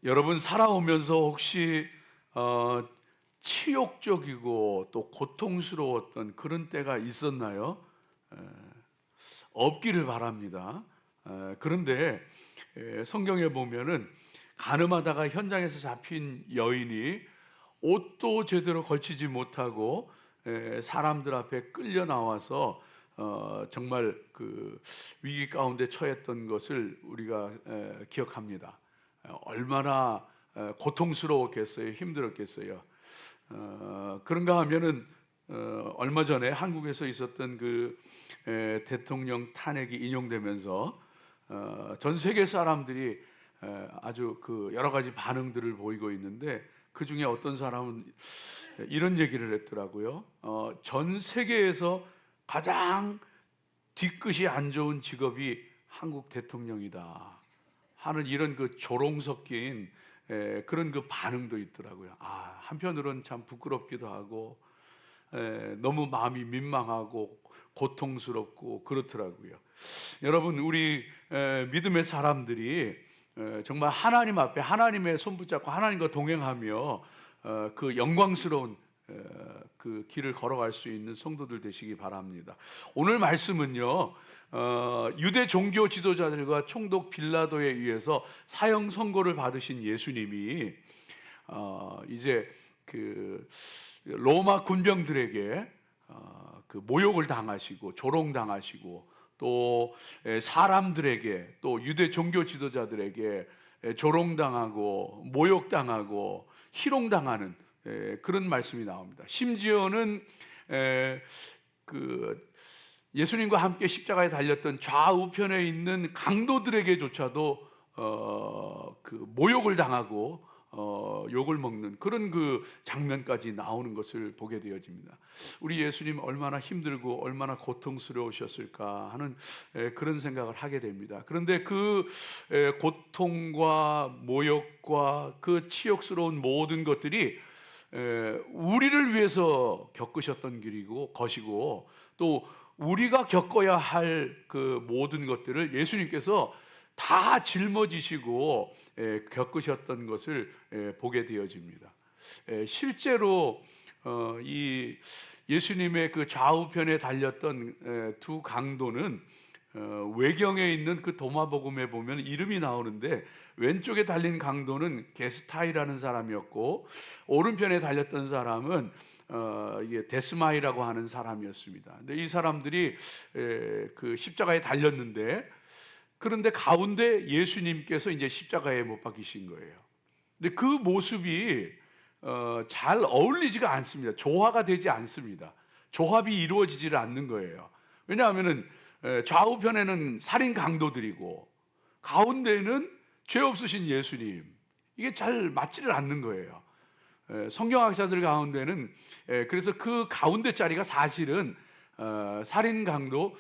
여러분 살아오면서 혹시 치욕적이고 또 고통스러웠던 그런 때가 있었나요? 에, 없기를 바랍니다. 그런데 성경에 보면은 가늠하다가 현장에서 잡힌 여인이 옷도 제대로 걸치지 못하고 사람들 앞에 끌려 나와서 정말 그 위기 가운데 처했던 것을 우리가 기억합니다. 얼마나 고통스러웠겠어요, 힘들었겠어요. 그런가 하면은 얼마 전에 한국에서 있었던 그 대통령 탄핵이 인용되면서 전 세계 사람들이 아주 그 여러 가지 반응들을 보이고 있는데, 그 중에 어떤 사람은 이런 얘기를 했더라고요. 전 세계에서 가장 뒤끝이 안 좋은 직업이 한국 대통령이다 하는 이런 그 조롱 섞인 그런 그 반응도 있더라고요. 한편으로는 참 부끄럽기도 하고 너무 마음이 민망하고 고통스럽고 그렇더라고요. 여러분, 우리 믿음의 사람들이 정말 하나님 앞에 하나님의 손 붙잡고 하나님과 동행하며 그 영광스러운 그 길을 걸어갈 수 있는 성도들 되시기 바랍니다. 오늘 말씀은요, 유대 종교 지도자들과 총독 빌라도에 의해서 사형 선고를 받으신 예수님이 이제 그 로마 군병들에게 그 모욕을 당하시고 조롱당하시고 또 사람들에게 또 유대 종교 지도자들에게 조롱당하고 모욕당하고 희롱당하는 그런 말씀이 나옵니다. 심지어는 그 예수님과 함께 십자가에 달렸던 좌우편에 있는 강도들에게조차도 그 모욕을 당하고 욕을 먹는 그런 그 장면까지 나오는 것을 보게 되어집니다. 우리 예수님 얼마나 힘들고 얼마나 고통스러우셨을까 하는 그런 생각을 하게 됩니다. 그런데 그 고통과 모욕과 그 치욕스러운 모든 것들이 우리를 위해서 겪으셨던 길이고 것이고, 또 우리가 겪어야 할 그 모든 것들을 예수님께서 다 짊어지시고 겪으셨던 것을 보게 되어집니다. 실제로 이 예수님의 그 좌우편에 달렸던 두 강도는 외경에 있는 그 도마복음에 보면 이름이 나오는데, 왼쪽에 달린 강도는 게스타이라는 사람이었고 오른편에 달렸던 사람은 이게 데스마이라고 하는 사람이었습니다. 근데 이 사람들이 그 십자가에 달렸는데, 그런데 가운데 예수님께서 이제 십자가에 못 박히신 거예요. 근데 그 모습이 잘 어울리지가 않습니다. 조화가 되지 않습니다. 조합이 이루어지지를 않는 거예요. 왜냐하면은 좌우편에는 살인 강도들이고 가운데는 죄 없으신 예수님, 이게 잘 맞지를 않는 거예요. 성경학자들 가운데는 그래서 그 가운데 자리가 사실은 살인 강도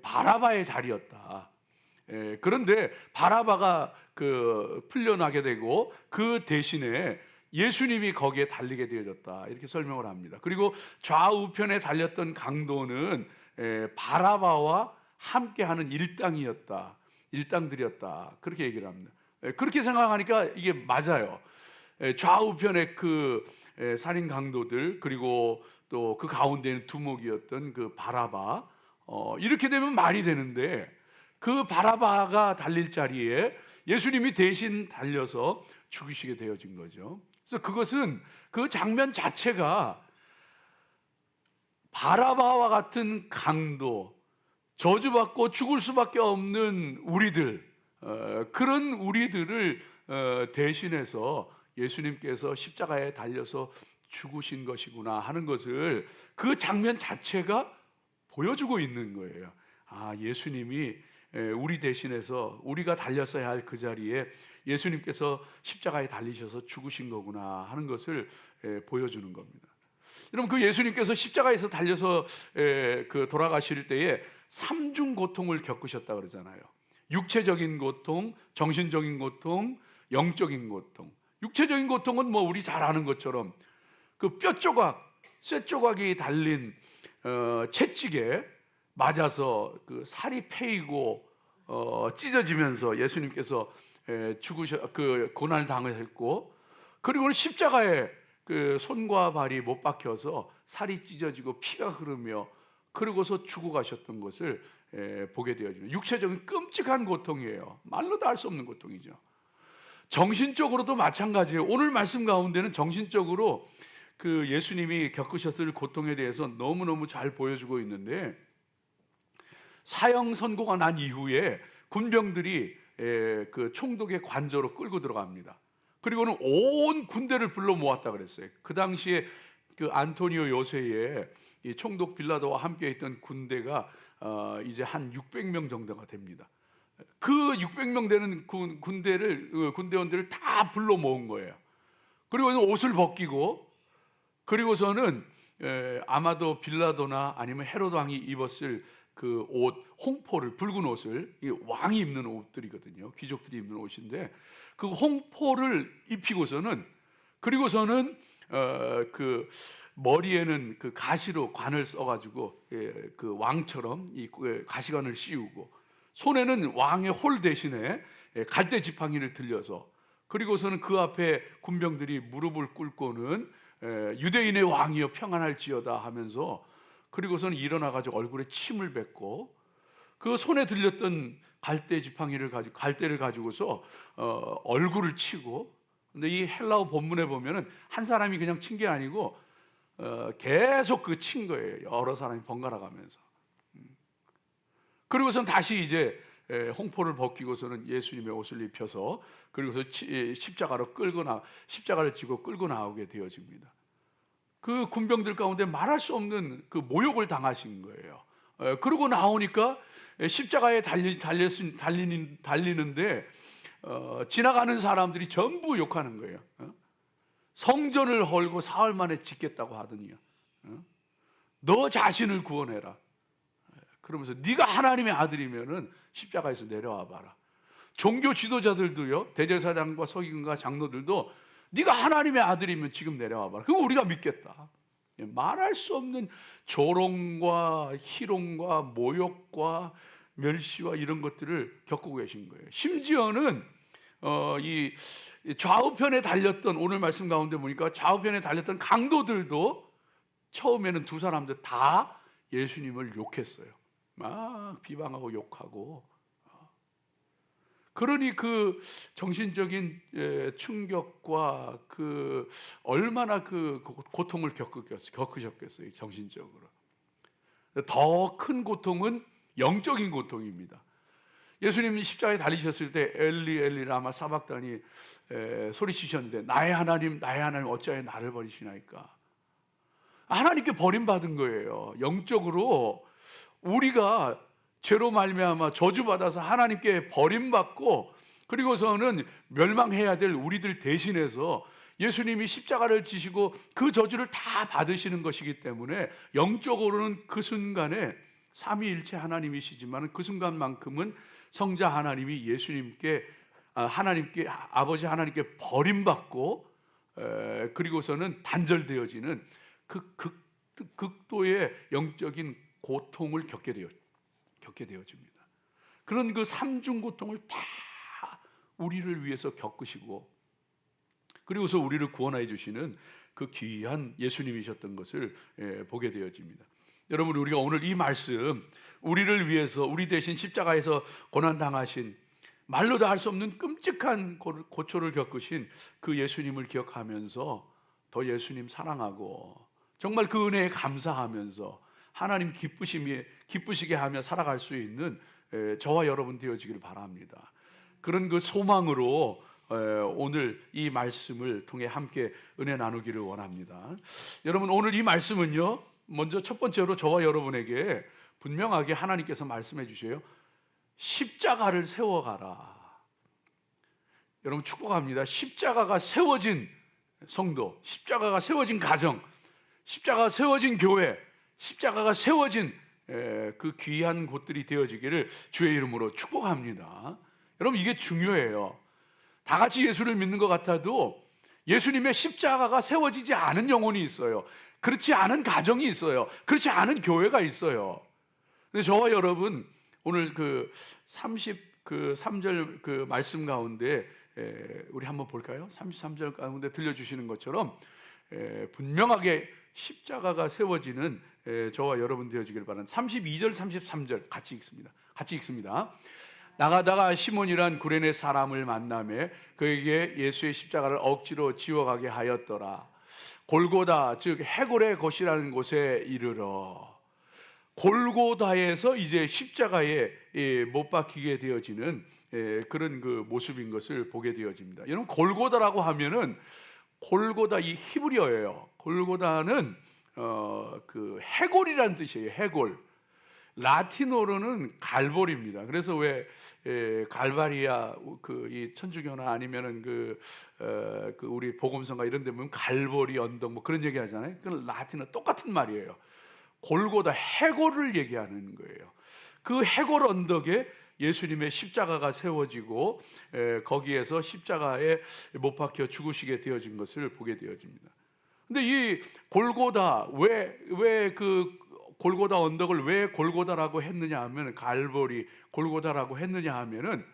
바라바의 자리였다. 그런데 바라바가 그 풀려나게 되고 그 대신에 예수님이 거기에 달리게 되어졌다, 이렇게 설명을 합니다. 그리고 좌우편에 달렸던 강도는 바라바와 함께하는 일당들이었다, 그렇게 얘기를 합니다. 그렇게 생각하니까 이게 맞아요. 좌우편에 그 살인 강도들, 그리고 또 그 가운데는 두목이었던 그 바라바, 이렇게 되면 말이 되는데, 그 바라바가 달릴 자리에 예수님이 대신 달려서 죽으시게 되어진 거죠. 그래서 그것은 그 장면 자체가 바라바와 같은 강도, 저주받고 죽을 수밖에 없는 우리들, 그런 우리들을 대신해서 예수님께서 십자가에 달려서 죽으신 것이구나 하는 것을 그 장면 자체가 보여주고 있는 거예요. 예수님이 우리 대신해서 우리가 달렸어야 할 그 자리에 예수님께서 십자가에 달리셔서 죽으신 거구나 하는 것을 보여주는 겁니다. 여러분, 그 예수님께서 십자가에서 달려서 그 돌아가실 때에 삼중 고통을 겪으셨다 그러잖아요. 육체적인 고통, 정신적인 고통, 영적인 고통. 육체적인 고통은 뭐 우리 잘 아는 것처럼 그 뼈 조각, 쇠 조각이 달린 채찍에 맞아서 그 살이 패이고 찢어지면서 예수님께서 죽으셔 그 고난을 당하셨고, 그리고는 십자가에 그 손과 발이 못 박혀서 살이 찢어지고 피가 흐르며 그러고서 죽어가셨던 것을 보게 되어집니다. 육체적인 끔찍한 고통이에요. 말로도 할 수 없는 고통이죠. 정신적으로도 마찬가지예요. 오늘 말씀 가운데는 정신적으로 그 예수님이 겪으셨을 고통에 대해서 너무너무 잘 보여주고 있는데, 사형 선고가 난 이후에 군병들이 그 총독의 관저로 끌고 들어갑니다. 그리고는 온 군대를 불러 모았다 그랬어요. 그 당시에 그 안토니오 요새의 이 총독 빌라도와 함께 있던 군대가 이제 한 600명 정도가 됩니다. 그 600명 되는 군대원들을 다 불러 모은 거예요. 그리고 옷을 벗기고, 그리고서는 아마도 빌라도나 아니면 헤로드 왕이 입었을 그 옷, 홍포를, 붉은 옷을, 이 왕이 입는 옷들이거든요. 귀족들이 입는 옷인데 그 홍포를 입히고서는, 그리고서는 그 머리에는 그 가시로 관을 써가지고 그 왕처럼 이 가시관을 씌우고, 손에는 왕의 홀 대신에 갈대 지팡이를 들려서, 그리고서는 그 앞에 군병들이 무릎을 꿇고는 유대인의 왕이여 평안할지어다 하면서, 그리고서는 일어나가지고 얼굴에 침을 뱉고, 그 손에 들렸던 갈대 지팡이를 가지고 갈대를 가지고서 얼굴을 치고. 근데 이 헬라어 본문에 보면은 한 사람이 그냥 친 게 아니고 계속 그 친 거예요. 여러 사람이 번갈아 가면서. 그리고선 다시 이제 홍포를 벗기고서는 예수님의 옷을 입혀서, 그리고서 십자가를 지고 끌고 나오게 되어집니다. 그 군병들 가운데 말할 수 없는 그 모욕을 당하신 거예요. 그러고 나오니까 십자가에 달리는데 지나가는 사람들이 전부 욕하는 거예요. 성전을 헐고 사흘 만에 짓겠다고 하더니요, 너 자신을 구원해라. 그러면서 네가 하나님의 아들이면은 십자가에서 내려와 봐라. 종교 지도자들도요, 대제사장과 서기관과 장로들도 네가 하나님의 아들이면 지금 내려와 봐라. 그럼 우리가 믿겠다. 말할 수 없는 조롱과 희롱과 모욕과 멸시와 이런 것들을 겪고 계신 거예요. 심지어는 이 좌우편에 달렸던, 오늘 말씀 가운데 보니까 좌우편에 달렸던 강도들도 처음에는 두 사람들 다 예수님을 욕했어요. 막 비방하고 욕하고. 그러니 그 정신적인 충격과 그 얼마나 그 고통을 겪으셨겠어요, 정신적으로. 더 큰 고통은 영적인 고통입니다. 예수님이 십자가에 달리셨을 때 엘리 엘리 라마 사박다니 소리치셨는데, 나의 하나님 어찌하여 나를 버리시나이까. 하나님께 버림받은 거예요. 영적으로 우리가 죄로 말미암아 저주받아서 하나님께 버림받고, 그리고서는 멸망해야 될 우리들 대신해서 예수님이 십자가를 지시고 그 저주를 다 받으시는 것이기 때문에, 영적으로는 그 순간에 삼위일체 하나님이시지만 그 순간만큼은 성자 하나님이 예수님께 아버지 하나님께 버림받고 그리고서는 단절되어지는 그 극도의 영적인 고통을 겪게 되어집니다. 그런 그 삼중 고통을 다 우리를 위해서 겪으시고, 그리고서 우리를 구원해 주시는 그 귀한 예수님이셨던 것을 보게 되어집니다. 여러분, 우리가 오늘 이 말씀, 우리를 위해서 우리 대신 십자가에서 고난당하신, 말로도 할 수 없는 끔찍한 고초를 겪으신 그 예수님을 기억하면서 더 예수님 사랑하고 정말 그 은혜에 감사하면서 하나님 기쁘시게 하며 살아갈 수 있는 저와 여러분 되어지기를 바랍니다. 그런 그 소망으로 오늘 이 말씀을 통해 함께 은혜 나누기를 원합니다. 여러분, 오늘 이 말씀은요, 먼저 첫 번째로 저와 여러분에게 분명하게 하나님께서 말씀해 주셔요. 십자가를 세워가라. 여러분, 축복합니다. 십자가가 세워진 성도, 십자가가 세워진 가정, 십자가가 세워진 교회, 십자가가 세워진 그 귀한 곳들이 되어지기를 주의 이름으로 축복합니다. 여러분, 이게 중요해요. 다 같이 예수를 믿는 것 같아도 예수님의 십자가가 세워지지 않은 영혼이 있어요. 그렇지 않은 가정이 있어요. 그렇지 않은 교회가 있어요. 근데 저와 여러분, 오늘 그 그 3절 그 말씀 가운데 우리 한번 볼까요? 33절 가운데 들려주시는 것처럼 분명하게 십자가가 세워지는 저와 여러분 되어지길 바랍니다. 32절 33절 같이 읽습니다. 나가다가 시몬이란 구레네 사람을 만나매 그에게 예수의 십자가를 억지로 지워가게 하였더라. 골고다 즉 해골의 곳이라는 곳에 이르러, 골고다에서 이제 십자가에 못 박히게 되어지는 그런 그 모습인 것을 보게 되어집니다. 여러분, 골고다라고 하면은 골고다 이 히브리어예요. 골고다는 그 해골이라는 뜻이에요. 해골. 라틴어로는 갈보리입니다. 그래서 왜 갈바리아 그 이 천주교나 아니면은 그 우리 복음성가 이런 데 보면 갈보리 언덕 뭐 그런 얘기 하잖아요. 그건 라틴어 똑같은 말이에요. 골고다 해골을 얘기하는 거예요. 그 해골 언덕에 예수님의 십자가가 세워지고 거기에서 십자가에 못 박혀 죽으시게 되어진 것을 보게 되어집니다. 근데 이 골고다 왜 그 골고다 언덕을 왜 골고다라고 했느냐 하면, 갈보리 골고다라고 했느냐 하면은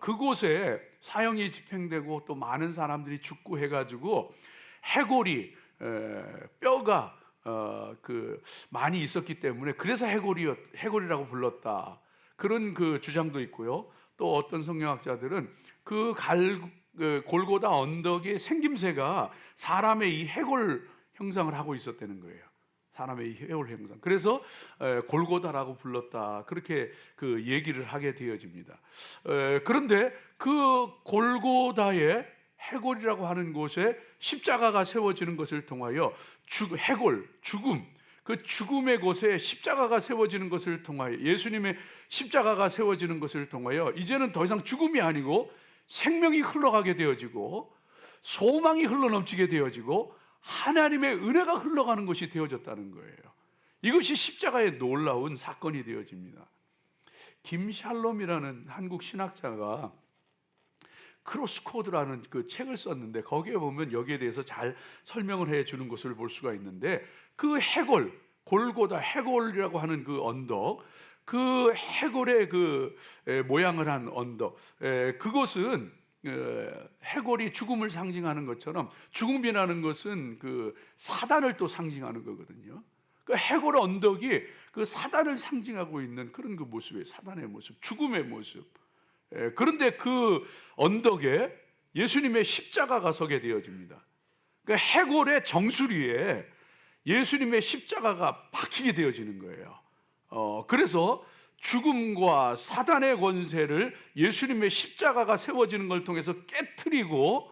그곳에 사형이 집행되고 또 많은 사람들이 죽고 해가지고 해골이 뼈가 그 많이 있었기 때문에 그래서 해골이라고 불렀다, 그런 그 주장도 있고요. 또 어떤 성경학자들은 그 골고다 언덕의 생김새가 사람의 이 해골 형상을 하고 있었다는 거예요. 사람의 이 해골 형상. 그래서 골고다라고 불렀다, 그렇게 그 얘기를 하게 되어집니다. 그런데 그 골고다의 해골이라고 하는 곳에 십자가가 세워지는 것을 통하여 해골, 죽음, 그 죽음의 곳에 십자가가 세워지는 것을 통하여, 예수님의 십자가가 세워지는 것을 통하여 이제는 더 이상 죽음이 아니고 생명이 흘러가게 되어지고 소망이 흘러넘치게 되어지고 하나님의 은혜가 흘러가는 것이 되어졌다는 거예요. 이것이 십자가의 놀라운 사건이 되어집니다. 김샬롬이라는 한국 신학자가 크로스코드라는 그 책을 썼는데 거기에 보면 여기에 대해서 잘 설명을 해주는 것을 볼 수가 있는데, 그 해골, 골고다 해골이라고 하는 그 언덕, 그 해골의 그 모양을 한 언덕, 그것은 해골이 죽음을 상징하는 것처럼 죽음이라는 것은 그 사단을 또 상징하는 거거든요. 그 해골 언덕이 그 사단을 상징하고 있는 그런 그 모습이에요. 사단의 모습, 죽음의 모습. 그런데 그 언덕에 예수님의 십자가가 서게 되어집니다. 그 해골의 정수리에 예수님의 십자가가 박히게 되어지는 거예요. 그래서 죽음과 사단의 권세를 예수님의 십자가가 세워지는 걸 통해서 깨트리고,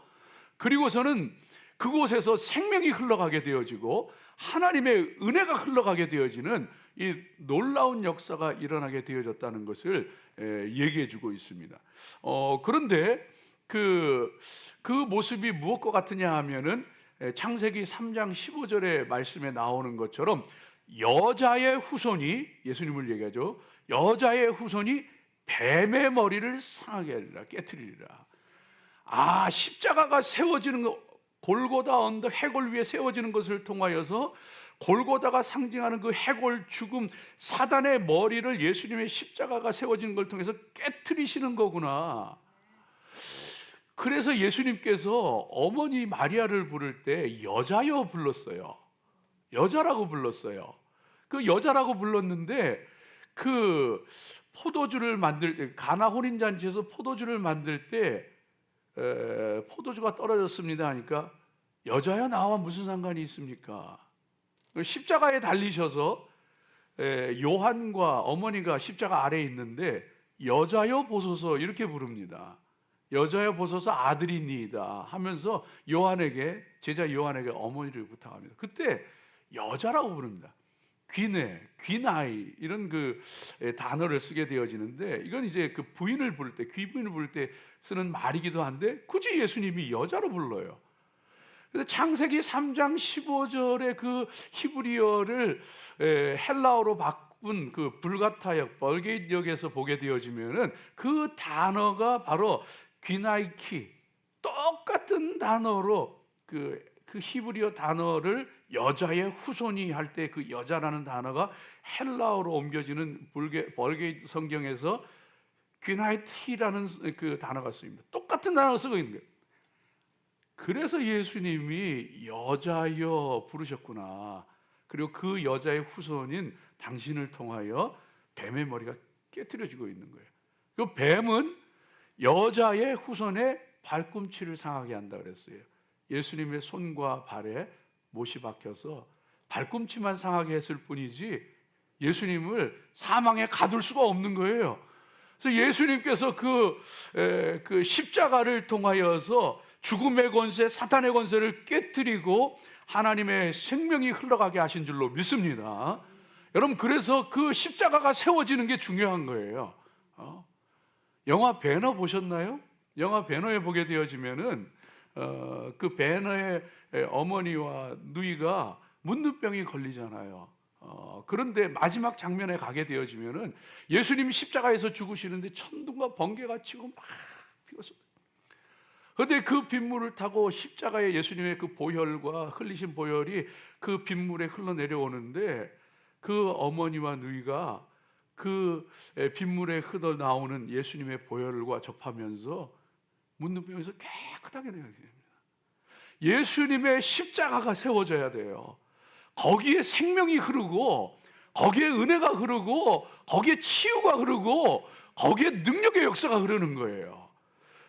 그리고서는 그곳에서 생명이 흘러가게 되어지고 하나님의 은혜가 흘러가게 되어지는 이 놀라운 역사가 일어나게 되어졌다는 것을 얘기해 주고 있습니다. 그런데 그 모습이 무엇과 같으냐 하면은 창세기 3장 15절의 말씀에 나오는 것처럼 여자의 후손이, 예수님을 얘기하죠, 여자의 후손이 뱀의 머리를 상하게 하리라, 깨트리리라. 십자가가 세워지는 것, 골고다 언덕 해골 위에 세워지는 것을 통하여서 골고다가 상징하는 그 해골, 죽음, 사단의 머리를 예수님의 십자가가 세워지는 걸 통해서 깨트리시는 거구나. 그래서 예수님께서 어머니 마리아를 부를 때 여자여 불렀어요. 여자라고 불렀어요. 그 여자라고 불렀는데 그 포도주를 만들 때, 가나 혼인잔치에서 포도주를 만들 때 포도주가 떨어졌습니다 하니까 여자야 나와 무슨 상관이 있습니까? 십자가에 달리셔서 요한과 어머니가 십자가 아래에 있는데 여자여 보소서 이렇게 부릅니다. 여자여 보소서 아들이니이다 하면서 제자 요한에게 어머니를 부탁합니다. 그때 여자라고 부릅니다. 귀나이 이런 그 단어를 쓰게 되어지는데, 이건 이제 그 부인을 부를 때, 귀부인을 부를 때 쓰는 말이기도 한데 굳이 예수님이 여자로 불러요. 그래서 창세기 3장 15절의 그 히브리어를 헬라어로 바꾼 그 불가타역, 벌게이트역에서 보게 되어지면은 그 단어가 바로 귀나이키, 똑같은 단어로 그 히브리어 단어를 여자의 후손이 할 때 그 여자라는 단어가 헬라어로 옮겨지는 벌게이트 성경에서 귀나이티라는 그 단어가 쓰입니다. 똑같은 단어가 쓰고 있는 거예요. 그래서 예수님이 여자여 부르셨구나. 그리고 그 여자의 후손인 당신을 통하여 뱀의 머리가 깨트려지고 있는 거예요. 그 뱀은 여자의 후손의 발꿈치를 상하게 한다 그랬어요. 예수님의 손과 발에 못이 박혀서 발꿈치만 상하게 했을 뿐이지 예수님을 사망에 가둘 수가 없는 거예요. 그래서 예수님께서 그 십자가를 통하여서 죽음의 권세, 사탄의 권세를 깨뜨리고 하나님의 생명이 흘러가게 하신 줄로 믿습니다. 여러분, 그래서 그 십자가가 세워지는 게 중요한 거예요. 영화 배너 보셨나요? 영화 배너에 보게 되어지면은 그 배너의 어머니와 누이가 문둥병이 걸리잖아요. 그런데 마지막 장면에 가게 되어지면은 예수님이 십자가에서 죽으시는데 천둥과 번개가 치고 막 비가 쏟아요. 그런데 그 빗물을 타고 십자가에 예수님의 그 보혈과 흘리신 보혈이 그 빗물에 흘러내려오는데 그 어머니와 누이가 그 빗물에 흘러 나오는 예수님의 보혈과 접하면서 문둥병에서 깨끗하게 되어야 됩니다. 예수님의 십자가가 세워져야 돼요. 거기에 생명이 흐르고 거기에 은혜가 흐르고 거기에 치유가 흐르고 거기에 능력의 역사가 흐르는 거예요.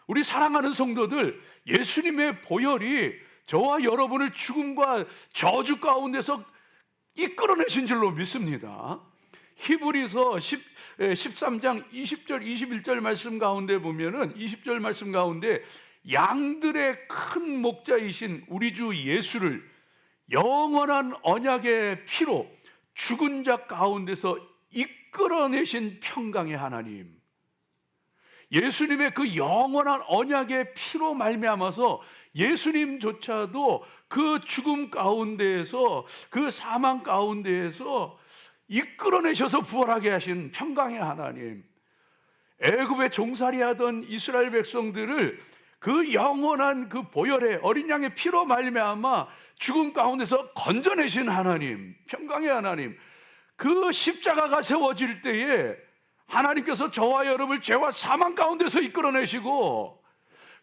우리 사랑하는 성도들, 예수님의 보혈이 저와 여러분을 죽음과 저주 가운데서 이끌어내신 줄로 믿습니다. 히브리서 13장 20절 21절 말씀 가운데 보면은 20절 말씀 가운데 양들의 큰 목자이신 우리 주 예수를 영원한 언약의 피로 죽은 자 가운데서 이끌어내신 평강의 하나님, 예수님의 그 영원한 언약의 피로 말미암아서 예수님조차도 그 죽음 가운데에서 그 사망 가운데에서 이끌어내셔서 부활하게 하신 평강의 하나님, 애굽에 종살이하던 이스라엘 백성들을 그 영원한 그 보혈의 어린 양의 피로 말미암아 죽음 가운데서 건져내신 하나님, 평강의 하나님, 그 십자가가 세워질 때에 하나님께서 저와 여러분을 죄와 사망 가운데서 이끌어내시고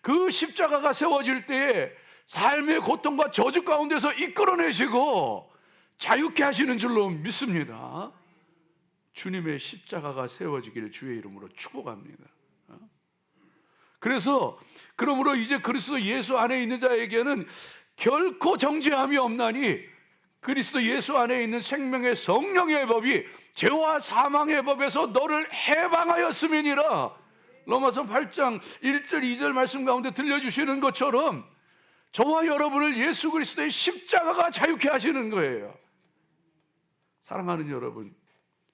그 십자가가 세워질 때에 삶의 고통과 저주 가운데서 이끌어내시고 자유케 하시는 줄로 믿습니다. 주님의 십자가가 세워지기를 주의 이름으로 축복합니다. 그래서 그러므로 이제 그리스도 예수 안에 있는 자에게는 결코 정죄함이 없나니 그리스도 예수 안에 있는 생명의 성령의 법이 죄와 사망의 법에서 너를 해방하였음이니라. 로마서 8장 1절 2절 말씀 가운데 들려주시는 것처럼 저와 여러분을 예수 그리스도의 십자가가 자유케 하시는 거예요. 사랑하는 여러분,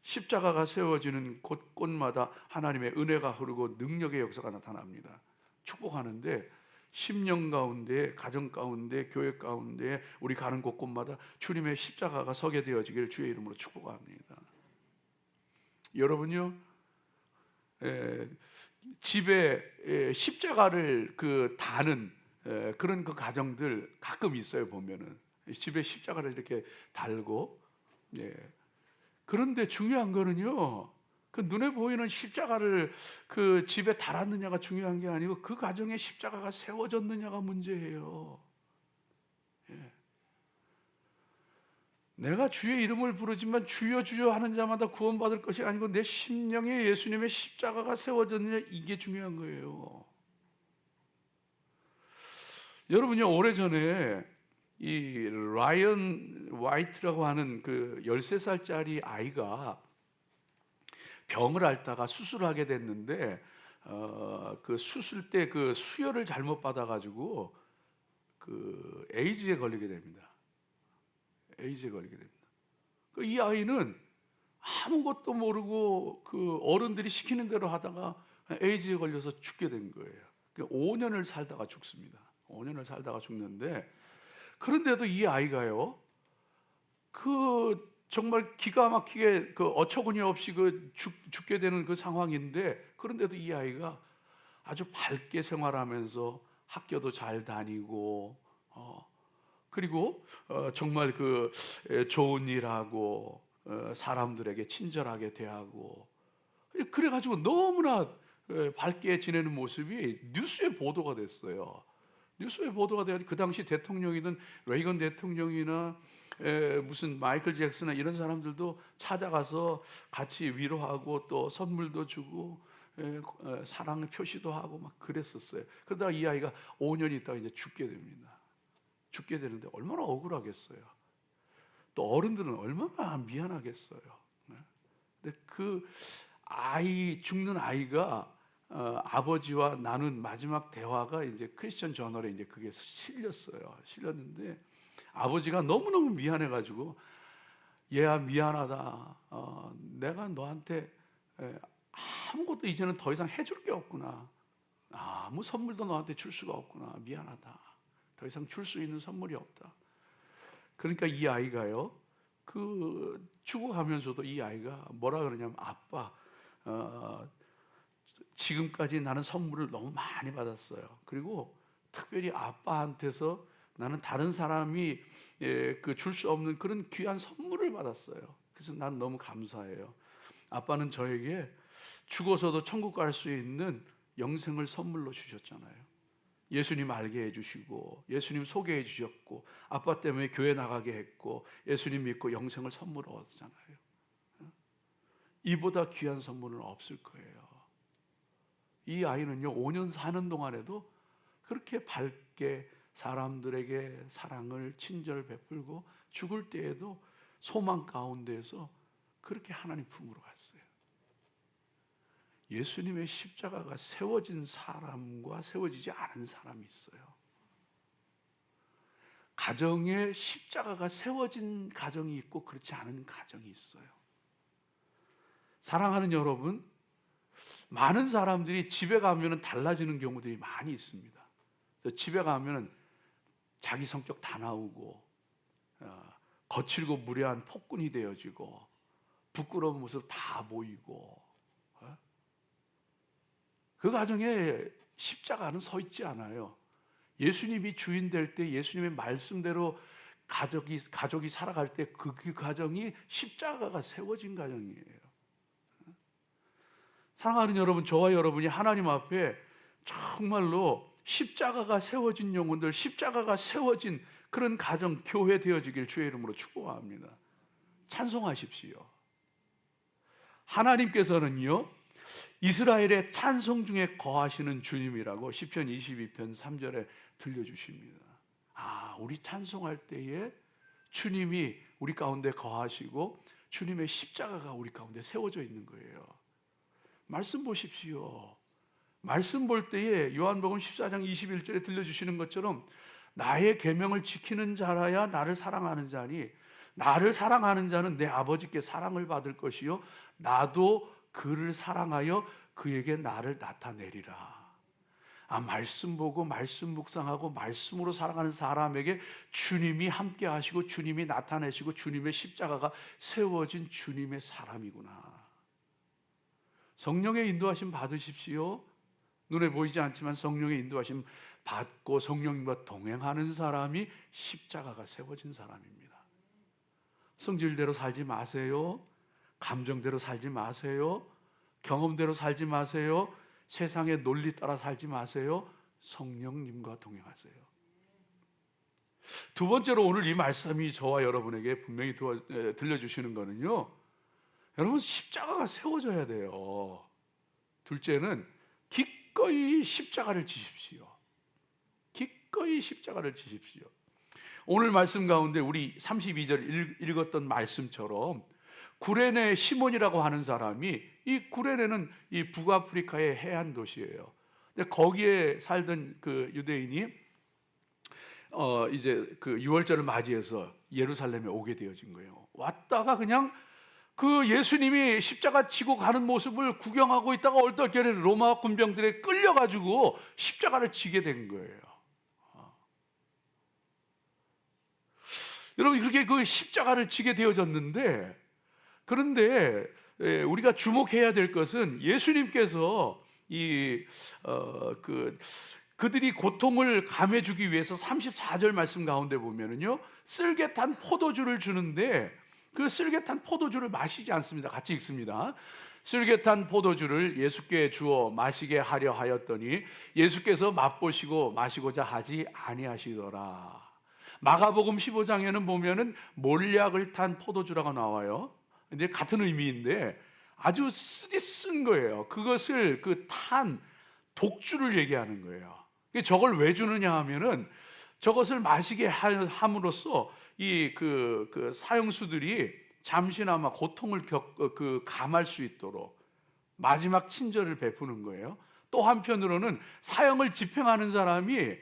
십자가가 세워지는 곳곳마다 하나님의 은혜가 흐르고 능력의 역사가 나타납니다. 축복하는데 심령 가운데, 가정 가운데, 교회 가운데 우리 가는 곳곳마다 주님의 십자가가 서게 되어지기를 주의 이름으로 축복합니다. 여러분요, 집에 십자가를 다는 그런 그 가정들 가끔 있어요. 보면은 집에 십자가를 이렇게 달고, 그런데 중요한 거는요, 그 눈에 보이는 십자가를 그 집에 달았느냐가 중요한 게 아니고 그 가정에 십자가가 세워졌느냐가 문제예요. 내가 주의 이름을 부르지만 주여 주여 하는 자마다 구원받을 것이 아니고 내 심령에 예수님의 십자가가 세워졌느냐, 이게 중요한 거예요. 여러분요, 오래전에 이 라이언 화이트라고 하는 그 13살짜리 아이가 병을 앓다가 수술을 하게 됐는데 그 수술 때 그 수혈을 잘못 받아가지고 그 에이즈에 걸리게 됩니다. 에이즈에 걸리게 됩니다. 이 아이는 아무것도 모르고 그 어른들이 시키는 대로 하다가 에이즈에 걸려서 죽게 된 거예요. 5년을 살다가 죽습니다. 5년을 살다가 죽는데, 그런데도 이 아이가요, 그 정말 기가 막히게 그 어처구니 없이 죽게 되는 그 상황인데, 그런데도 이 아이가 아주 밝게 생활하면서 학교도 잘 다니고, 그리고 정말 그 좋은 일하고 사람들에게 친절하게 대하고, 그래가지고 너무나 밝게 지내는 모습이 뉴스에 보도가 됐어요. 뉴스에 보도가 돼가지고 그 당시 대통령이든 레이건 대통령이나 무슨 마이클 잭슨이나 이런 사람들도 찾아가서 같이 위로하고 또 선물도 주고 사랑의 표시도 하고 막 그랬었어요. 그러다가 이 아이가 5년 있다가 이제 죽게 됩니다. 죽게 되는데 얼마나 억울하겠어요. 또 어른들은 얼마나 미안하겠어요. 근데 그 아이, 죽는 아이가 아버지와 나눈 마지막 대화가 이제 크리스천 저널에 이제 그게 실렸어요. 실렸는데 아버지가 너무너무 미안해가지고, 얘야 미안하다. 내가 너한테 아무것도 이제는 더 이상 해줄 게 없구나. 아무 선물도 너한테 줄 수가 없구나. 미안하다. 더 이상 줄 수 있는 선물이 없다. 그러니까 이 아이가요, 그 죽어가면서도 이 아이가 뭐라 그러냐면, 아빠, 지금까지 나는 선물을 너무 많이 받았어요. 그리고 특별히 아빠한테서 나는 다른 사람이 그 줄 수 없는 그런 귀한 선물을 받았어요. 그래서 난 너무 감사해요. 아빠는 저에게 죽어서도 천국 갈 수 있는 영생을 선물로 주셨잖아요. 예수님 알게 해주시고, 예수님 소개해 주셨고, 아빠 때문에 교회 나가게 했고, 예수님 믿고 영생을 선물로 얻었잖아요. 이보다 귀한 선물은 없을 거예요. 이 아이는요, 5년 사는 동안에도 그렇게 밝게 사람들에게 사랑을 친절 베풀고, 죽을 때에도 소망 가운데에서 그렇게 하나님 품으로 갔어요. 예수님의 십자가가 세워진 사람과 세워지지 않은 사람이 있어요. 가정에 십자가가 세워진 가정이 있고 그렇지 않은 가정이 있어요. 사랑하는 여러분, 많은 사람들이 집에 가면 달라지는 경우들이 많이 있습니다. 그래서 집에 가면 자기 성격 다 나오고, 거칠고 무례한 폭군이 되어지고, 부끄러운 모습 다 보이고, 그 가정에 십자가는 서 있지 않아요. 예수님이 주인 될 때, 예수님의 말씀대로 가족이 살아갈 때 그 가정이 십자가가 세워진 가정이에요. 사랑하는 여러분, 저와 여러분이 하나님 앞에 정말로 십자가가 세워진 영혼들, 십자가가 세워진 그런 가정, 교회 되어지길 주의 이름으로 축복합니다. 찬송하십시오. 하나님께서는요, 이스라엘의 찬송 중에 거하시는 주님이라고 시편 22편 3절에 들려주십니다. 우리 찬송할 때에 주님이 우리 가운데 거하시고 주님의 십자가가 우리 가운데 세워져 있는 거예요. 말씀 보십시오. 말씀 볼 때에 요한복음 14장 21절에 들려주시는 것처럼, 나의 계명을 지키는 자라야 나를 사랑하는 자니, 나를 사랑하는 자는 내 아버지께 사랑을 받을 것이요 나도 그를 사랑하여 그에게 나를 나타내리라. 말씀 보고 말씀 묵상하고 말씀으로 살아가는 사람에게 주님이 함께 하시고 주님이 나타내시고 주님의 십자가가 세워진 주님의 사람이구나. 성령의 인도하심 받으십시오. 눈에 보이지 않지만 성령의 인도하심 받고 성령님과 동행하는 사람이 십자가가 세워진 사람입니다. 성질대로 살지 마세요. 감정대로 살지 마세요. 경험대로 살지 마세요. 세상의 논리 따라 살지 마세요. 성령님과 동행하세요. 두 번째로 오늘 이 말씀이 저와 여러분에게 분명히 들려주시는 거는요, 여러분, 십자가가 세워져야 돼요. 둘째는 기꺼이 십자가를 지십시오. 기꺼이 십자가를 지십시오. 오늘 말씀 가운데 우리 32절 읽었던 말씀처럼 구레네 시몬이라고 하는 사람이, 이 구레네는 이 북아프리카의 해안 도시예요. 근데 거기에 살던 그 유대인이 이제 그 유월절을 맞이해서 예루살렘에 오게 되어진 거예요. 왔다가 그냥 그 예수님이 십자가 지고 가는 모습을 구경하고 있다가 얼떨결에 로마 군병들에 끌려가지고 십자가를 지게 된 거예요. 여러분, 그렇게 그 십자가를 지게 되어졌는데, 그런데 우리가 주목해야 될 것은 예수님께서 그들이 고통을 감해주기 위해서 34절 말씀 가운데 보면은요, 쓸개탄 포도주를 주는데 그 쓸개탄 포도주를 마시지 않습니다. 같이 읽습니다. 쓸개탄 포도주를 예수께 주어 마시게 하려 하였더니 예수께서 맛보시고 마시고자 하지 아니하시더라. 마가복음 15장에는 보면은 몰약을 탄 포도주라고 나와요. 근데 같은 의미인데 아주 쓴 거예요. 그것을 그 탄 독주를 얘기하는 거예요. 저걸 왜 주느냐 하면은 저것을 마시게 함으로써 이 그 사형수들이 잠시나마 고통을 감할 수 있도록 마지막 친절을 베푸는 거예요. 또 한편으로는 사형을 집행하는 사람이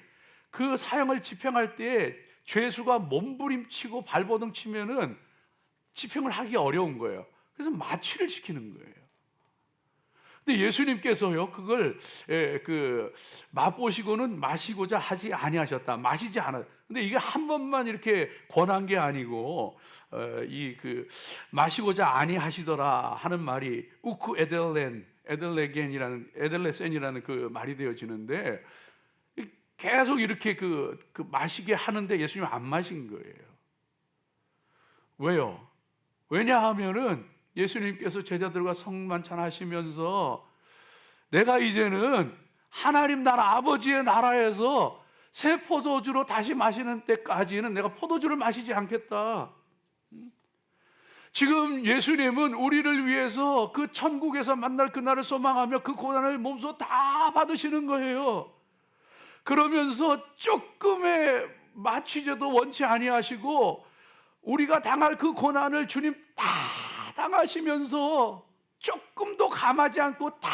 그 사형을 집행할 때 죄수가 몸부림치고 발버둥 치면은 집행을 하기 어려운 거예요. 그래서 마취를 시키는 거예요. 근데 예수님께서요 그걸 맛보시고는 마시고자 하지 아니하셨다. 마시지 않아. 근데 이게 한 번만 이렇게 권한 게 아니고 마시고자 아니하시더라 하는 말이 우크 에델레센이라는 그 말이 되어지는데 계속 이렇게 그 마시게 하는데 예수님 안 마신 거예요. 왜요? 왜냐하면은 예수님께서 제자들과 성만찬 하시면서 내가 이제는 하나님 나라 아버지의 나라에서 새 포도주로 다시 마시는 때까지는 내가 포도주를 마시지 않겠다. 지금 예수님은 우리를 위해서 그 천국에서 만날 그날을 소망하며 그 고난을 몸소 다 받으시는 거예요. 그러면서 조금의 마취제도 원치 아니하시고 우리가 당할 그 고난을 주님 다 당하시면서 조금도 감하지 않고 다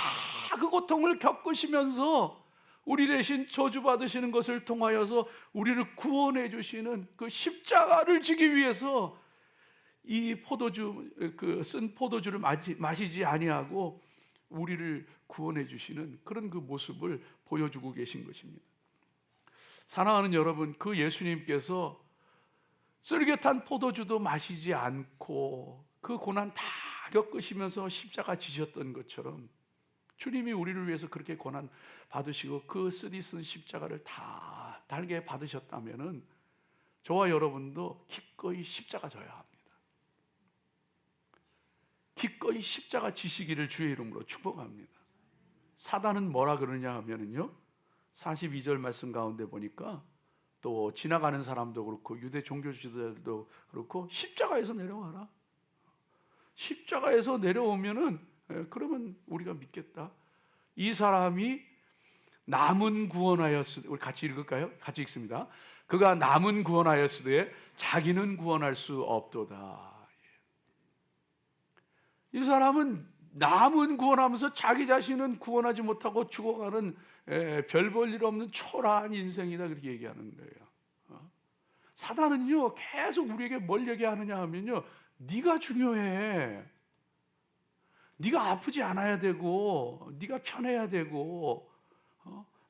그 고통을 겪으시면서 우리 대신 저주받으시는 것을 통하여서 우리를 구원해 주시는 그 십자가를 지기 위해서 이 쓴 포도주를 마시지 아니하고 우리를 구원해 주시는 그런 그 모습을 보여주고 계신 것입니다. 사랑하는 여러분, 그 예수님께서 쓸개탄 포도주도 마시지 않고 그 고난 다 겪으시면서 십자가 지셨던 것처럼 주님이 우리를 위해서 그렇게 고난 받으시고 그 쓰디쓴 십자가를 다 달게 받으셨다면은 저와 여러분도 기꺼이 십자가 져야 합니다. 기꺼이 십자가 지시기를 주의 이름으로 축복합니다. 사단은 뭐라 그러냐 하면은요 42절 말씀 가운데 보니까 또 지나가는 사람도 그렇고 유대 종교 지도자들도 그렇고 십자가에서 내려와라. 십자가에서 내려오면은 그러면 우리가 믿겠다. 이 사람이 남은 구원하였으되 우리 같이 읽을까요? 같이 읽습니다. 그가 남은 구원하였으되 자기는 구원할 수 없도다. 이 사람은 남은 구원하면서 자기 자신은 구원하지 못하고 죽어가는 별 볼 일 없는 초라한 인생이다 그렇게 얘기하는 거예요. 사단은요 계속 우리에게 뭘 얘기하느냐 하면요 네가 중요해. 네가 아프지 않아야 되고 네가 편해야 되고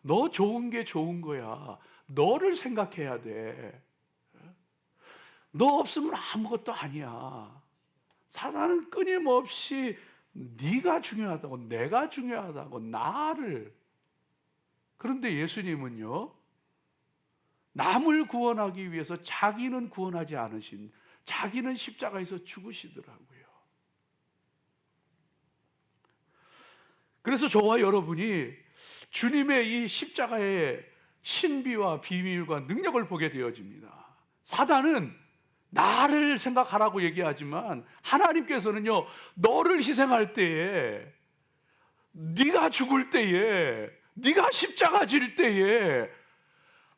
너 좋은 게 좋은 거야. 너를 생각해야 돼. 너 없으면 아무것도 아니야. 사단은 끊임없이 네가 중요하다고 내가 중요하다고 나를. 그런데 예수님은요 남을 구원하기 위해서 자기는 구원하지 않으신 자기는 십자가에서 죽으시더라고요. 그래서 저와 여러분이 주님의 이 십자가의 신비와 비밀과 능력을 보게 되어집니다. 사단은 나를 생각하라고 얘기하지만 하나님께서는요 너를 희생할 때에 네가 죽을 때에 네가 십자가 질 때에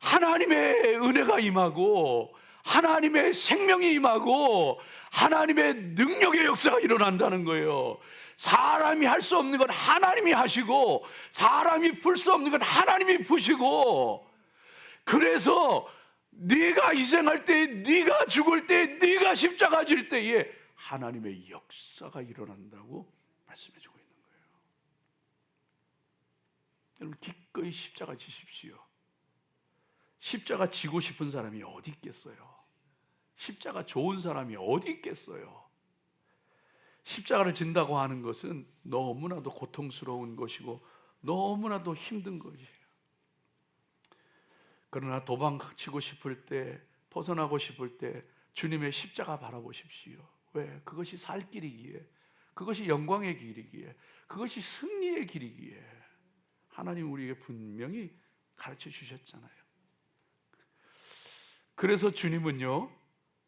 하나님의 은혜가 임하고 하나님의 생명이 임하고 하나님의 능력의 역사가 일어난다는 거예요. 사람이 할 수 없는 건 하나님이 하시고 사람이 풀 수 없는 건 하나님이 푸시고 그래서 네가 희생할 때 네가 죽을 때 네가 십자가 질 때에 하나님의 역사가 일어난다고 말씀해 주고 있는 거예요. 여러분 기꺼이 십자가 지십시오. 십자가 지고 싶은 사람이 어디 있겠어요? 십자가 좋은 사람이 어디 있겠어요? 십자가를 진다고 하는 것은 너무나도 고통스러운 것이고 너무나도 힘든 것이에요. 그러나 도망치고 싶을 때 벗어나고 싶을 때 주님의 십자가 바라보십시오. 왜? 그것이 살 길이기에 그것이 영광의 길이기에, 그것이 승리의 길이기에 하나님 우리에게 분명히 가르쳐 주셨잖아요. 그래서 주님은요,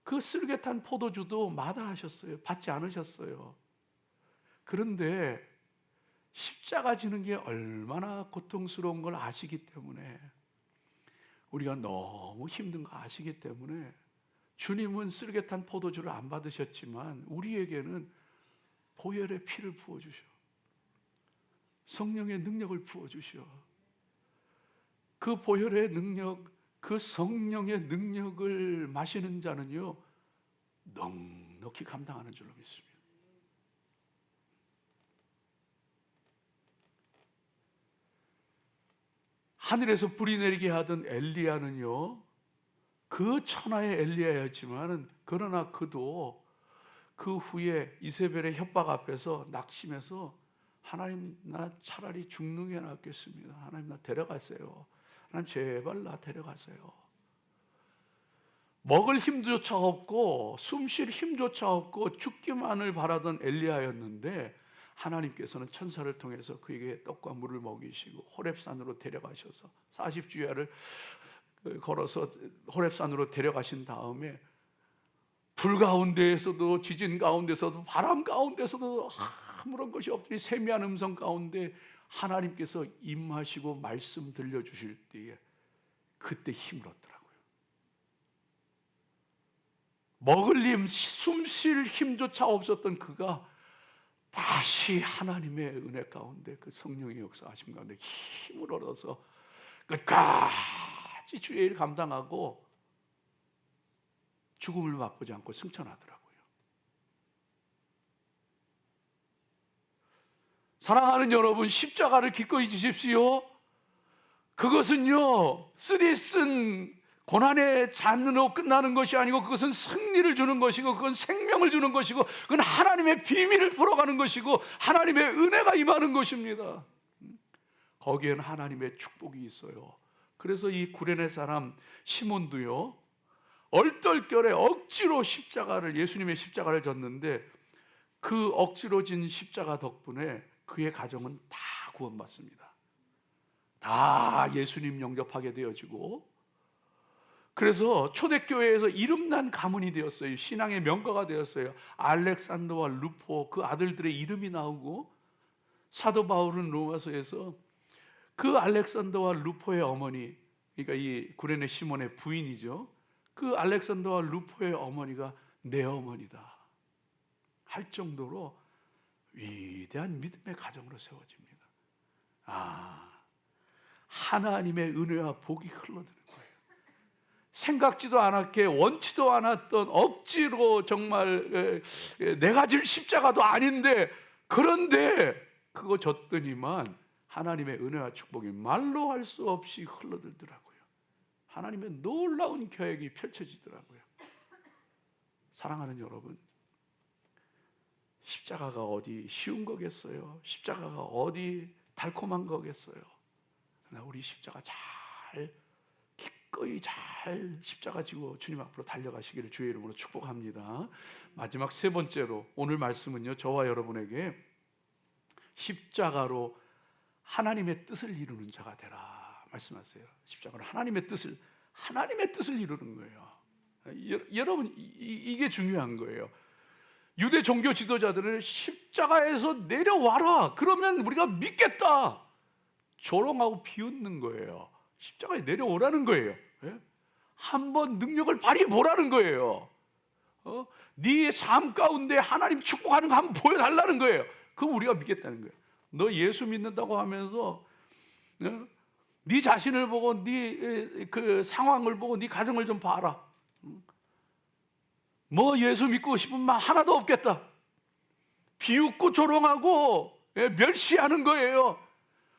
그 쓸개탄 포도주도 마다하셨어요. 받지 않으셨어요. 그런데 십자가 지는 게 얼마나 고통스러운 걸 아시기 때문에, 우리가 너무 힘든 거 아시기 때문에 주님은 쓸개탄 포도주를 안 받으셨지만 우리에게는 보혈의 피를 부어주셔, 성령의 능력을 부어주셔. 그 보혈의 능력, 그 성령의 능력을 마시는 자는요 넉넉히 감당하는 줄로 믿습니다. 하늘에서 불이 내리게 하던 엘리야는요, 그 천하의 엘리야였지만 그러나 그도 그 후에 이세벨의 협박 앞에서 낙심해서 하나님, 나 차라리 죽는 게 낫겠습니다. 하나님, 나 데려가세요. 하나님, 제발 나 데려가세요. 먹을 힘조차 없고 숨 쉴 힘조차 없고 죽기만을 바라던 엘리야였는데 하나님께서는 천사를 통해서 그에게 떡과 물을 먹이시고 호렙산으로 데려가셔서 40주야를 걸어서 호렙산으로 데려가신 다음에 불 가운데에서도 지진 가운데서도 바람 가운데서도 아무런 것이 없더니 세미한 음성 가운데 하나님께서 임하시고 말씀 들려주실 때에 그때 힘을 얻더라고요. 먹을 힘, 숨 쉴 힘조차 없었던 그가 다시 하나님의 은혜 가운데, 그 성령의 역사하심 가운데 힘을 얻어서 끝까지 주의 일 감당하고 죽음을 맛보지 않고 승천하더라고요. 사랑하는 여러분, 십자가를 기꺼이 지십시오. 그것은요 쓰디 쓴 고난의 잔으로 끝나는 것이 아니고 그것은 승리를 주는 것이고 그건 생명을 주는 것이고 그건 하나님의 비밀을 풀어가는 것이고 하나님의 은혜가 임하는 것입니다. 거기에는 하나님의 축복이 있어요. 그래서 이 구레네 사람 시몬도요 얼떨결에 억지로 십자가를, 예수님의 십자가를 졌는데 그 억지로 진 십자가 덕분에 그의 가정은 다 구원받습니다. 다 예수님 영접하게 되어지고, 그래서 초대교회에서 이름난 가문이 되었어요. 신앙의 명가가 되었어요. 알렉산더와 루포, 그 아들들의 이름이 나오고, 사도 바울은 로마서에서 그 알렉산더와 루포의 어머니, 그러니까 이 구레네 시몬의 부인이죠, 그 알렉산더와 루포의 어머니가 내 어머니다 할 정도로 위대한 믿음의 가정으로 세워집니다. 하나님의 은혜와 복이 흘러드는 거예요. 생각지도 않았게, 원치도 않았던, 억지로 정말 내가 질 십자가도 아닌데, 그런데 그거 졌더니만 하나님의 은혜와 축복이 말로 할 수 없이 흘러들더라고요. 하나님의 놀라운 계획이 펼쳐지더라고요. 사랑하는 여러분, 십자가가 어디 쉬운 거겠어요? 십자가가 어디 달콤한 거겠어요? 그러나 우리 십자가 잘, 기꺼이 잘 십자가 지고 주님 앞으로 달려가시기를 주의 이름으로 축복합니다. 마지막 세 번째로 오늘 말씀은요, 저와 여러분에게 십자가로 하나님의 뜻을 이루는 자가 되라 말씀하세요. 십자가로 하나님의 뜻을 이루는 거예요. 여러분, 이게 중요한 거예요. 유대 종교 지도자들은 십자가에서 내려와라, 그러면 우리가 믿겠다, 조롱하고 비웃는 거예요. 십자가에 내려오라는 거예요. 한번 능력을 발휘해 보라는 거예요. 네 삶 가운데 하나님 축복하는 거 한번 보여달라는 거예요. 그럼 우리가 믿겠다는 거예요. 너 예수 믿는다고 하면서 네 자신을 보고, 네 그 상황을 보고 네 가정을 좀 봐라. 뭐 예수 믿고 싶은 마음 하나도 없겠다. 비웃고 조롱하고 멸시하는 거예요.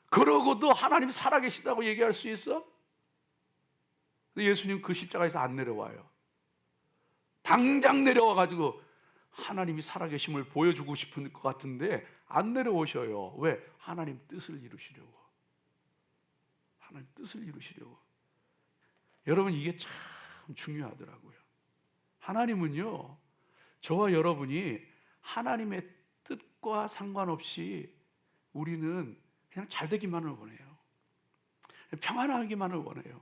그러고도 하나님 살아계시다고 얘기할 수 있어? 예수님 그 십자가에서 안 내려와요. 당장 내려와가지고 하나님이 살아계심을 보여주고 싶은 것 같은데 안 내려오셔요. 왜? 하나님 뜻을 이루시려고. 하나님 뜻을 이루시려고. 여러분, 이게 참 중요하더라고요. 하나님은요, 저와 여러분이 하나님의 뜻 뜻과 상관없이 우리는 그냥 잘 되기만을 원해요. 평안하기만을 원해요.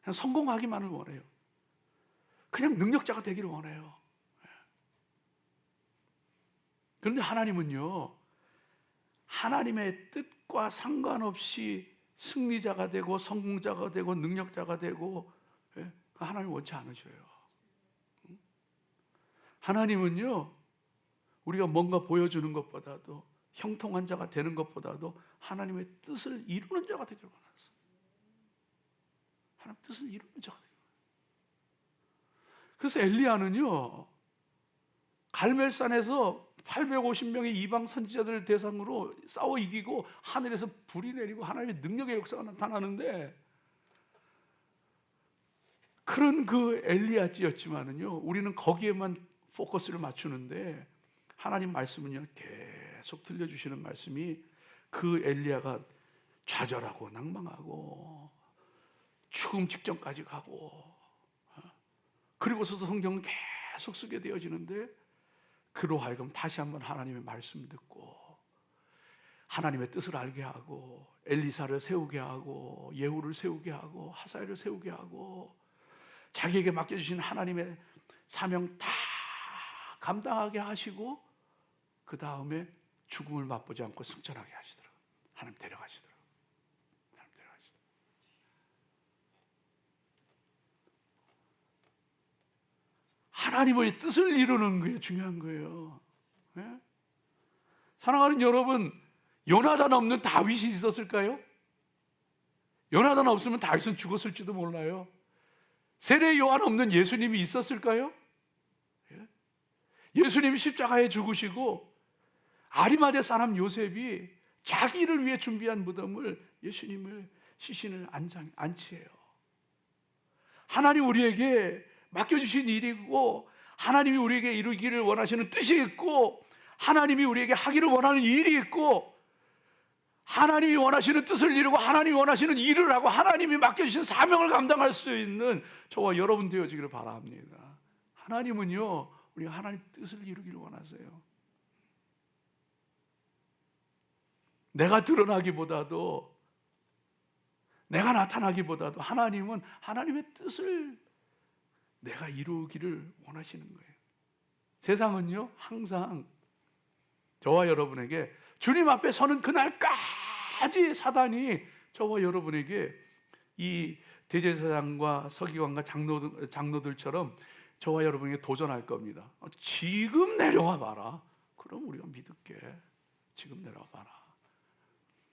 그냥 성공하기만을 원해요. 그냥 능력자가 되기를 원해요. 그런데 하나님은요, 하나님의 뜻과 상관없이 승리자가 되고 성공자가 되고 능력자가 되고, 하나님 원치 않으셔요. 하나님은요, 우리가 뭔가 보여주는 것보다도, 형통한 자가 되는 것보다도 하나님의 뜻을 이루는 자가 되기를 원하셨어요. 하나님 뜻을 이루는 자가 되기를 원하셨어요. 그래서 엘리야는요, 갈멜산에서 850명의 이방 선지자들 대상으로 싸워 이기고 하늘에서 불이 내리고 하나님의 능력의 역사가 나타나는데, 그런 그 엘리야였지만은요, 우리는 거기에만 포커스를 맞추는데, 하나님 말씀은요 계속 들려주시는 말씀이, 그 엘리야가 좌절하고 낭망하고 죽음 직전까지 가고, 그리고서 성경은 계속 쓰게 되어지는데, 그로 하여금 다시 한번 하나님의 말씀 듣고 하나님의 뜻을 알게 하고, 엘리사를 세우게 하고, 예후를 세우게 하고, 하사엘을 세우게 하고, 자기에게 맡겨주신 하나님의 사명 다 감당하게 하시고, 그 다음에 죽음을 맛보지 않고 승천하게 하시더라고요. 하나님 데려가시더라고요. 하나님 데려가시더라고요. 하나님의 뜻을 이루는 게 중요한 거예요. 네? 사랑하는 여러분, 요나단 없는 다윗이 있었을까요? 요나단 없으면 다윗은 죽었을지도 몰라요. 세례 요한 없는 예수님이 있었을까요? 예수님이 십자가에 죽으시고 아리마대 사람 요셉이 자기를 위해 준비한 무덤을, 예수님을 시신을 안치해요. 하나님 우리에게 맡겨주신 일이고, 하나님이 우리에게 이루기를 원하시는 뜻이 있고, 하나님이 우리에게 하기를 원하는 일이 있고, 하나님이 원하시는 뜻을 이루고 하나님이 원하시는 일을 하고 하나님이 맡겨주신 사명을 감당할 수 있는 저와 여러분 되어지기를 바랍니다. 하나님은요, 우리가 하나님 뜻을 이루기를 원하세요. 내가 드러나기보다도, 내가 나타나기보다도 하나님은 하나님의 뜻을 내가 이루기를 원하시는 거예요. 세상은요, 항상 저와 여러분에게 주님 앞에 서는 그날까지 사단이 저와 여러분에게 이 대제사장과 서기관과 장로들처럼 저와 여러분에게 도전할 겁니다. 지금 내려와 봐라. 그럼 우리가 믿을게. 지금 내려와 봐라.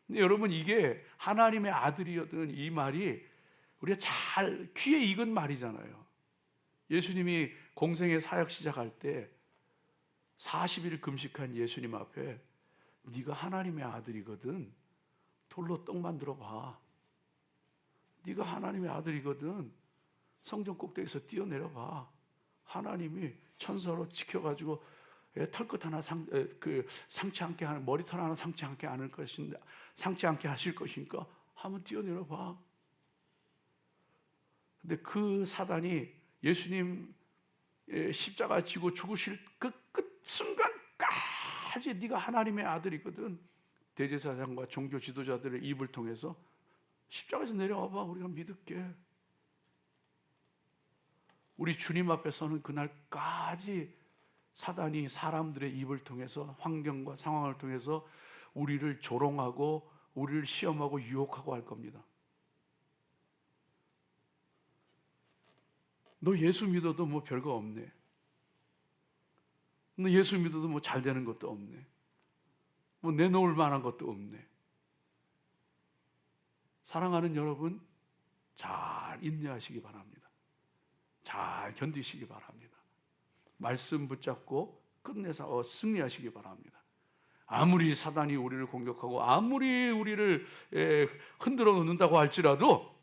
근데 여러분, 이게 하나님의 아들이었던 이 말이 우리가 잘 귀에 익은 말이잖아요. 예수님이 공생의 사역 시작할 때 40일 금식한 예수님 앞에, 네가 하나님의 아들이거든 돌로 떡 만들어 봐. 네가 하나님의 아들이거든 성전 꼭대기에서 뛰어내려 봐. 하나님이 천사로 지켜가지고 털끝 하나 상치 않게 하는, 머리털 하나 상치 않게 않을 것인데, 상치 않게 하실 것이니까 한번 뛰어내려 봐. 근데 그 사단이 예수님 십자가 지고 죽으실 그 끝 순간까지 네가 하나님의 아들이거든, 대제사장과 종교 지도자들의 입을 통해서 십자가에서 내려와 봐. 우리가 믿을게. 우리 주님 앞에 서는 그날까지 사단이 사람들의 입을 통해서, 환경과 상황을 통해서 우리를 조롱하고 우리를 시험하고 유혹하고 할 겁니다. 너 예수 믿어도 뭐 별거 없네. 너 예수 믿어도 뭐 잘 되는 것도 없네. 뭐 내놓을 만한 것도 없네. 사랑하는 여러분, 잘 인내하시기 바랍니다. 잘 견디시기 바랍니다. 말씀 붙잡고 끝내서 승리하시기 바랍니다. 아무리 사단이 우리를 공격하고 아무리 우리를 흔들어 놓는다고 할지라도,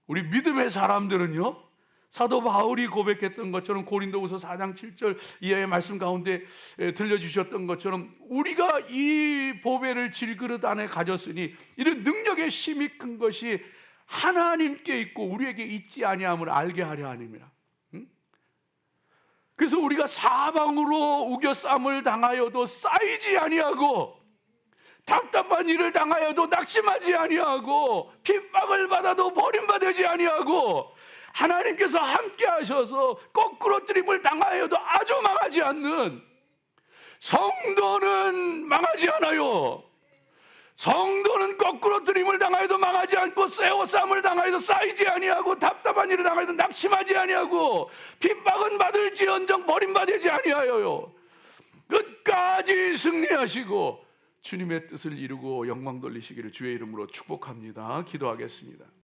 우리 믿음의 사람들은요, 사도 바울이 고백했던 것처럼 고린도후서 4장 7절 이하의 말씀 가운데 들려주셨던 것처럼, 우리가 이 보배를 질그릇 안에 가졌으니 이런 능력의 힘이 큰 것이 하나님께 있고 우리에게 있지 아니함을 알게 하려 함이라. 그래서 우리가 사방으로 우겨쌈을 당하여도 쌓이지 아니하고, 답답한 일을 당하여도 낙심하지 아니하고, 핍박을 받아도 버림받지 아니하고, 하나님께서 함께 하셔서 거꾸로뜨림을 당하여도 아주 망하지 않는 성도는 망하지 않아요. 성도는 거꾸로뜨림을 당하여도 망하지 않고, 쇠고쌈을 당하여도 쌓이지 아니하고, 답답한 일을 당하여도 낙심하지 아니하고, 핍박은 받을지언정 버림받지 아니하여요. 끝까지 승리하시고 주님의 뜻을 이루고 영광 돌리시기를 주의 이름으로 축복합니다. 기도하겠습니다.